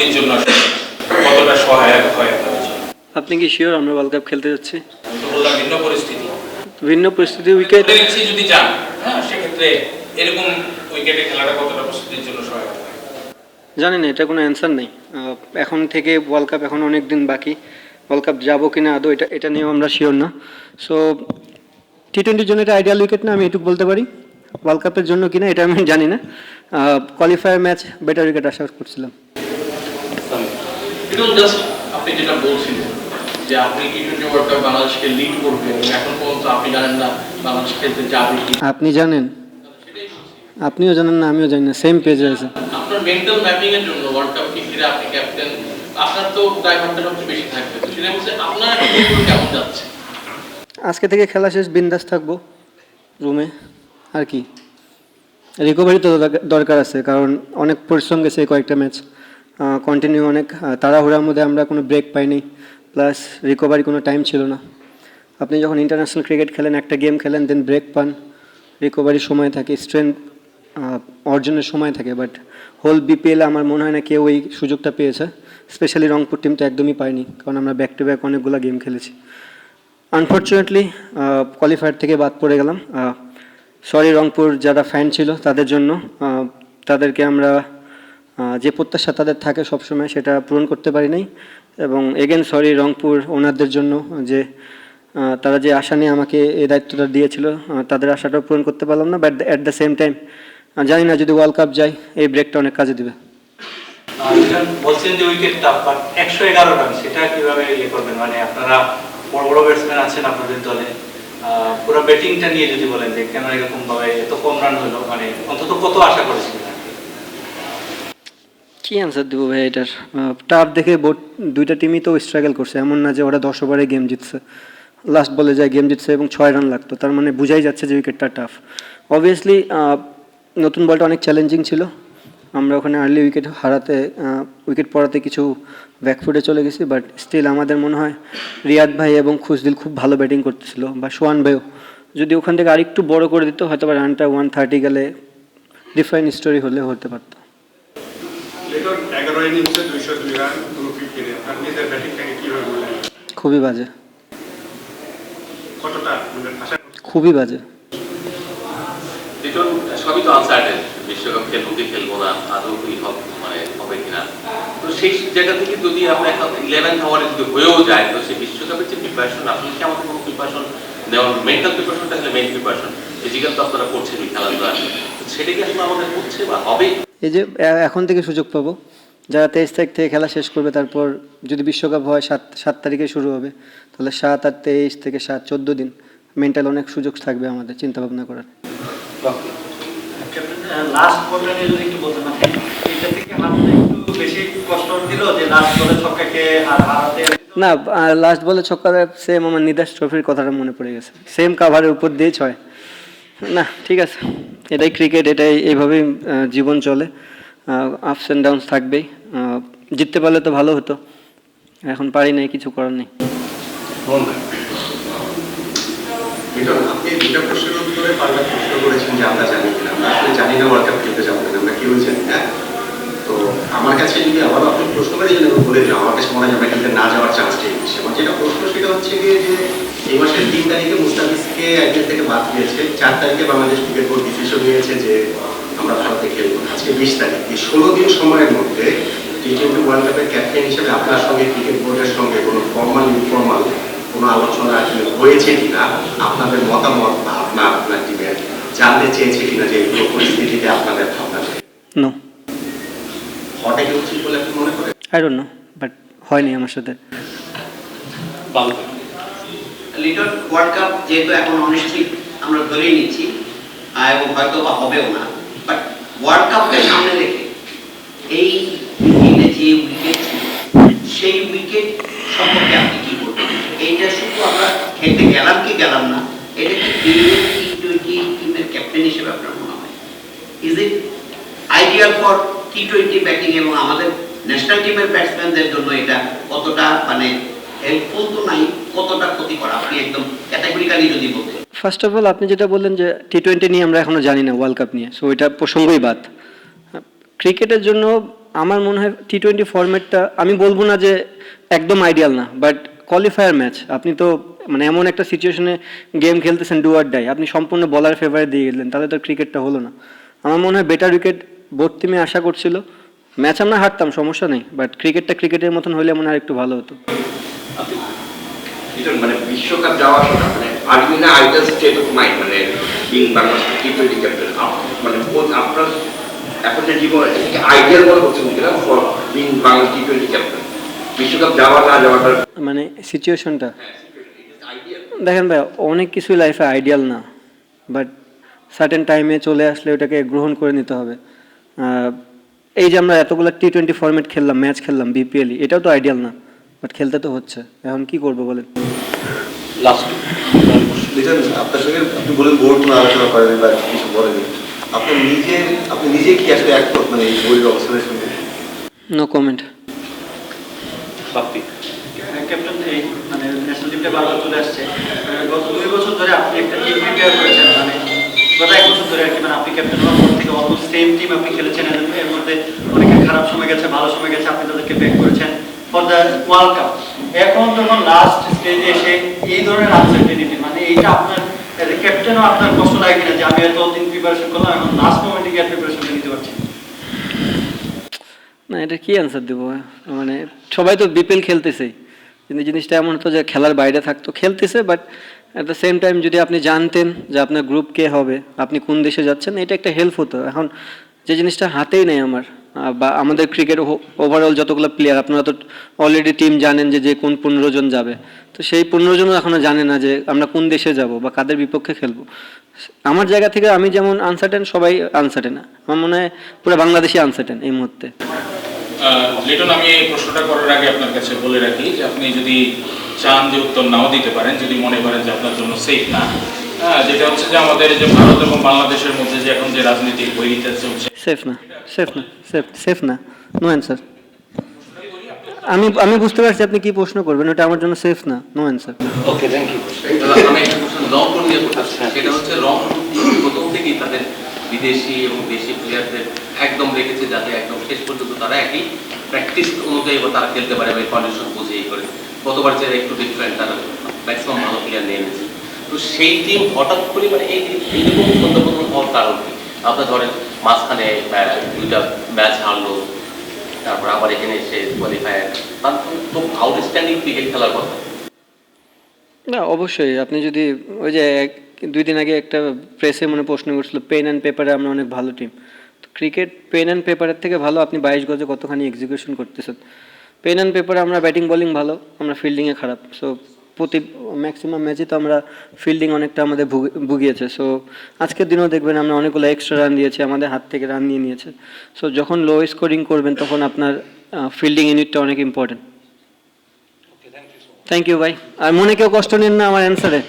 প্রস্তুতির জন্য কতটা সহায়ক হয় আপনাদের জন্য? আপনি কি শিওর আমরা ওয়ার্ল্ড কাপ খেলতে যাচ্ছি? আমি তো বললাম ভিন্ন পরিস্থিতি উইকেট যদি যান, হ্যাঁ, সেক্ষেত্রে এরকম উইকেটে খেলাটা কতটা প্রস্তুতির জন্য সহায়ক হয়? জানি না, এটা কোনো অ্যান্সার নেই। এখন থেকে ওয়ার্ল্ড কাপ এখন অনেক দিন বাকি, ওয়ার্ল্ড কাপ যাবো কিনা আদৌ এটা নিয়েও আমরা শিওর না। সো টি-20-র জন্য এটা আইডিয়াল উইকেট না, আমি এটুকু বলতে পারি। ওয়ার্ল্ড কাপের জন্য কিনা এটা আমি জানি না। কোয়ালিফায়ার ম্যাচ বেটার উইকেট আশা করছিলাম। জাস্ট আপনি যেটা বলছিলেন যে আপনি টি-20 ওয়ার্ল্ড কাপ বাংলাদেশকে লিড করবেন, এখন পর্যন্ত আপনি জানেন না বাংলাদেশ খেলতে যাবে কি। আপনি জানেন, আপনিও জানেন না, আমিও জানি না, সেম পেজে আছে। আপনার মেন্টাল ম্যাপিং এর জন্য ওয়ার্ল্ড কাপ টিকিটে আপনি ক্যাপ্টেন, আপনার তো দায়ভারটা সবচেয়ে বেশি থাকবে, তো সেটা বলছে আপনার কেমন যাচ্ছে? আজকে থেকে খেলা শেষ, বিন্দাস থাকবো রুমে, আর কি। রিকভারি তো দরকার আছে, কারণ অনেক পরিশ্রম গেছে এই কয়েকটা ম্যাচ, কন্টিনিউ অনেক তাড়াহুড়ার মধ্যে আমরা কোনো ব্রেক পাইনি, প্লাস রিকভারি কোনো টাইম ছিল না। আপনি যখন ইন্টারন্যাশনাল ক্রিকেট খেলেন, একটা গেম খেলেন, দেন ব্রেক পান, রিকভারির সময় থাকে, স্ট্রেংথ অর্জনের সময় থাকে, বাট হোল বিপিএল আমার মনে হয় না কেউ এই সুযোগটা পেয়েছে। স্পেশালি রংপুর টিম তো একদমই পায়নি, কারণ আমরা ব্যাক টু ব্যাক অনেকগুলো গেম খেলেছি। আনফর্চুনেটলি কোয়ালিফায়ার থেকে বাদ পড়ে গেলাম। সরি রংপুর যারা ফ্যান ছিল তাদের জন্য, তাদেরকে আমরা যে প্রত্যাশা তাদের থাকে সবসময় সেটা পূরণ করতে পারি নাই। এবং এগেন সরি রংপুর ওনারদের জন্য, যে তারা যে আশা নিয়ে আমাকে এই দায়িত্বটা দিয়েছিল, তাদের আশাটাও পূরণ করতে পারলাম না। But at the same time জানি না, যদি ওয়ার্ল্ড কাপ যায় এই ব্রেকটা অনেক কাজে দেবে। বলছেন যে উইকেট টাফ, বাট 111 রান সেটা কিভাবে ইয়ে করবেন? মানে আপনারা বড় বড় ব্যাটসম্যান আছেন আপনাদের দলে, পুরো ব্যাটিংটা নিয়ে যদি বলেন যে কেন এরকম ভাবে এত কম রান হলো, মানে অন্তত কত আশা করেছিলেন? কি অ্যান্সার দেবো ভাই এটার? টাফ দেখে দুইটা টিমই তো স্ট্রাগল করছে, এমন না যে ওরা 10 ওভারে গেম জিতছে, লাস্ট বলে যায় গেম জিতছে এবং 6 রান লাগতো, তার মানে বোঝাই যাচ্ছে যে উইকেটটা টাফ। অবভিয়াসলি নতুন বলটা অনেক চ্যালেঞ্জিং ছিল, আমরা ওখানে আর্লি উইকেট পড়াতে কিছু ব্যাকফুটে চলে গেছি, বাট স্টিল আমাদের মনে হয় রিয়াদ ভাই এবং খুশদিল খুব ভালো ব্যাটিং করতেছিল, বা সোহান ভাইও যদি ওখান থেকে আরেকটু বড় করে দিত, হয়তো বা রানটা 130 গেলে ডিফারেন্ট স্টোরি হতে পারতো। খুবই বাজে, খুবই বাজে। সবই তো আনসার্টেন, বিশ্বকাপ খেলবো কি খেলবো না, আদৌ কি মানে হবে কিনা। তো সেই জায়গা থেকে যদি আপনার 11 ওভারে যদি হয়েও যায়, তো সেই বিশ্বকাপের যে প্রিপারেশন, আসলে কি আমাদের কোনো প্রিপারেশন নেওয়ার, মেন্টাল প্রিপারেশনটা আসলে মেইন প্রিপারেশন, ফিজিক্যাল তো আপনারা করছেন খেলাধুলা, সেটা কি আসলে আমাদের হচ্ছে বা হবে? এই যে এখন থেকে সুযোগ পাবো, যারা 23 তারিখ থেকে খেলা শেষ করবে, তারপর যদি বিশ্বকাপ হয় 7 তারিখে শুরু হবে, তাহলে 7 আর 23 থেকে 7 14 দিন মেন্টাল অনেক সুযোগ থাকবে আমাদের চিন্তা ভাবনা করার। লাস্ট বলটা নিয়ে যদি একটু বলতেন, এটা থেকে হারতে একটু বেশি কষ্ট দিল যে লাস্ট বলে ছক্কাকে হারাতে না, লাস্ট বলে ছক্কা, সেম আমার নিদাস ট্রফির কথাটা মনে পড়ে গেছে, সেম কাভারের উপর দিয়ে 6 না। ঠিক আছে, এটাই ক্রিকেট, এটাই এইভাবেই জীবন চলে, আপস অ্যান্ড ডাউনস থাকবেই। জিততে পারলে তো ভালো হতো, এখন পারি নাই, কিছু করার নেই। আপনি দুটা প্রশ্নের উত্তরে পাল্টা প্রশ্ন করেছেন যে আমরা জানি কিনা, আমরা আসলে জানি না ওয়ার্ল্ড কাপ খেলতে যাবো না, আমরা কেউ জানি না। তো আমার কাছে যদি আবার আপনি প্রশ্ন করে যদি বলে দিন, আমার কাছে মনে হয় আমরা খেলতে না যাওয়ার চান্সটাই বেশি। আমার যেটা প্রশ্ন সেটা হচ্ছে গিয়ে যে এই মাসের 3 তারিখে মুস্তাফিজকে একদিন থেকে বাদ দিয়েছে, 4 তারিখে বাংলাদেশ ক্রিকেট বোর্ড ডিসিশন নিয়েছে যে আমরা ভারতে খেলবো। আজকে 20 তারিখ, এই 16 দিন সময়ের মধ্যে টি-20 ওয়ার্ল্ড কাপের ক্যাপ্টেন হিসেবে আপনার সঙ্গে ক্রিকেট বোর্ডের সঙ্গে কোনো ফর্মাল ইনফর্মাল কোনো আলোচনা আসলে হয়েছে কিনা, আপনাদের মতামত বা আপনার টিমের জানতে চেয়েছে কিনা যে এই পরিস্থিতিতে আপনাদের ভাবনা নো হটে কি উচিত বলে আপনি মনে করেন? আই ডোন্ট নো, বাট হয়নি আমার সাথে। লিটন ওয়ার্ল্ড কাপ যেহেতু এখন অনিশ্চিত আমরা ধরেই নিচ্ছি, এবং হয়তো বা হবেও না, বাট ওয়ার্ল্ড কাপকে সামনে রেখে এই যে উইকেট সেই উইকেট সম্পর্কে আপনি কি বলবেন? এইটা শুধু আমরা খেলতে গেলাম কি গেলাম না, এটা কি টি-20 টিমের ক্যাপ্টেন হিসেবে আপনার মনে হয় ইজ ইট আইডিয়াল ফর টি-20 ব্যাটিং, এবং আমাদের ন্যাশনাল টিমের ব্যাটসম্যানদের জন্য এটা কতটা মানে হেল্পফুল তো নাই, কতটা ক্ষতিকর আপনি একদম ক্যাটাগরিক্যালি যদি বলতেন? ফার্স্ট অফ অল আপনি যেটা বললেন যে টি-20 নিয়ে আমরা এখনো জানি না, ওয়ার্ল্ড কাপ নিয়ে, সো এটা প্রসঙ্গই বাদ। ক্রিকেটের জন্য আমার মনে হয় T20 ফরম্যাটটা আমি বলবো না যে একদম আইডিয়াল না, বাট কোয়ালিফায়ার ম্যাচ আপনি তো মানে এমন একটা সিচুয়েশনে গেম খেলতেছেন ডু অর ডাই, আপনি সম্পূর্ণ বলার ফেভারে দিয়ে গেলেন, তাহলে তো ক্রিকেটটা হলো না। আমার মনে হয় বেটার উইকেট বোর্ড টিমে আশা করছিল, ম্যাচ আমরা হারতাম সমস্যা নেই, বাট ক্রিকেটটা ক্রিকেটের মতন হলে মনে হয় একটু ভালো হতো। মানে বিশ্বকাপ যাওয়ার মানে Armina ideal state of mind মানে বিং বাংলাদেশ টি20 ক্যাপ্টেন মানে আপনার এখন যে জীবন এটাকে আইডিয়াল মনে করছেন কিনা for being Bangladesh T20 captain বিশ্বকাপ যাওয়া না যাওয়াটা মানে সিচুয়েশনটা দেখেন ভাই, অনেক কিছুই লাইফে আইডিয়াল না, বাট সার্টেন টাইমে চলে আসলে ওটাকে গ্রহণ করে নিতে হবে। এই যে আমরা এতগুলো T20 ফরম্যাট খেললাম, ম্যাচ খেললাম বিপিএল, এটাও তো আইডিয়াল না, বাট খেলতে তো হচ্ছে, এখন কি করবো বলেন। লাস্ট লিটন, আপনার সঙ্গে আপনি বলেন বোর্ড কোনো আলোচনা করেনি বা কিছু বলেনি, আপনি নিজে কি আসলে একমত মানে এই বোর্ডের অবস্থানের সঙ্গে? No comment. বাপ্পি ক্যাপ্টেন এই মানে ন্যাশনাল টিমটা বারবার চলে আসছে, গত 2 বছর ধরে আপনি একটা টিম প্রিপেয়ার করেছেন, মানে গত 1 বছর ধরে আর কি, মানে আপনি ক্যাপ্টেন হওয়ার পর থেকে অলমোস্ট সেম টিম আপনি খেলেছেন, এর মধ্যে অনেকের খারাপ সময় গেছে, ভালো সময় গেছে, আপনি তাদেরকে ব্যাক করেছেন ফর দ্য ওয়ার্ল্ড কাপ। এখন যখন লাস্ট স্টেজে এসে এই ধরনের আনসার্টেনিটি, মানে এইটা আপনার এজ এ ক্যাপ্টেনও আপনার কষ্ট লাগে কিনা যে আমি এত দিন প্রিপারেশন করলাম, এখন লাস্ট মোমেন্টে গিয়ে প্রিপারেশনটা নিতে পারছি না, এটা কি অ্যান্সার দেবো? মানে সবাই তো বিপিএল খেলতেছেই, কিন্তু জিনিসটা এমন হতো যে খেলার বাইরে থাকতো, খেলতেছে, but at the same time যদি আপনি জানতেন যে আপনার গ্রুপ কে হবে, আপনি কোন দেশে যাচ্ছেন, এটা একটা হেল্প হতো। এখন যে জিনিসটা হাতেই নেই আমার, বা আমাদের ক্রিকেট ওভারঅল যতগুলো প্লেয়ার, আপনারা তো অলরেডি টিম জানেন যে কোন 15 জন যাবে, তো সেই 15 জনও এখনও জানে না যে আমরা কোন দেশে যাব বা কাদের বিপক্ষে খেলবো। আমার জায়গা থেকে আমি যেমন আনসার্টেন, সবাই আনসার্টেন, আমার মনে হয় পুরো বাংলাদেশই আনসার্টেন এই মুহূর্তে। লিটন, আমি এই প্রশ্নটা করার আগে আপনার কাছে বলে রাখি যে আপনি যদি চান যে উত্তর নাও দিতে পারেন, যদি মনে করেন যে আপনার জন্য সেফ না, যেটা হচ্ছে যে আমাদের যে ভারত এবং বাংলাদেশের মধ্যে যে এখন যে রাজনৈতিক বৈরিতা চলছে, সেফ না, সেফ না, সেফ না, নো অ্যান্সার। আমি বুঝতে পারছি আপনি কি প্রশ্ন করবেন, ওটা আমার জন্য সেফ না, no answer. Okay, thank you. আমি একটা কোশ্চেন রংপুর নিয়ে করতে চাচ্ছি, সেটা হচ্ছে রংপুর প্রথম থেকেই তাদের বিদেশি এবং দেশি প্লেয়ারদের একদম রেখেছে, যাতে একদম শেষ পর্যন্ত তারা একই প্র্যাকটিস অনুযায়ী তারা খেলতে পারে বা কন্ডিশন বুঝেই করে। গতবার যে একটু ডিফারেন্ট, তারা ম্যাক্সিমাম ভালো প্লেয়ার নিয়ে এনেছে, তো সেই টিম হঠাৎ করে মানে এইরকম পরিবর্তন হওয়ার কারণ কি? আপনার ধরেন মাঝখানে 2টা ম্যাচ হারলো, তারপর আবার এখানে এসে কোয়ালিফায়ার, তার খুব আউটস্ট্যান্ডিং ক্রিকেট খেলার কথা। না, অবশ্যই আপনি যদি ওই যে 2 দিন আগে একটা প্রেসে মনে প্রশ্ন করছিল পেন অ্যান্ড পেপারে আমরা অনেক ভালো টিম, তো ক্রিকেট পেন অ্যান্ড পেপারের থেকে ভালো আপনি 22 গজে কতখানি এক্সিকিউশন করতেছেন। পেন অ্যান্ড পেপারে আমরা ব্যাটিং বোলিং ভালো, আমরা ফিল্ডিংয়ে খারাপ, সো ম্যাক্সিমাম ম্যাচে তো আমরা ফিল্ডিং অনেকটা আমাদের ভুগিয়েছে। সো আজকের দিনও দেখবেন আমরা অনেকগুলো এক্সট্রা রান দিয়েছি, আমাদের হাত থেকে রান নিয়ে নিয়েছে। সো যখন লো স্কোরিং করবেন তখন আপনার ফিল্ডিং ইউনিটটা অনেক ইম্পর্টেন্ট। থ্যাংক ইউ ভাই, আর মনে কেউ কষ্ট নেন না আমার অ্যান্সারে।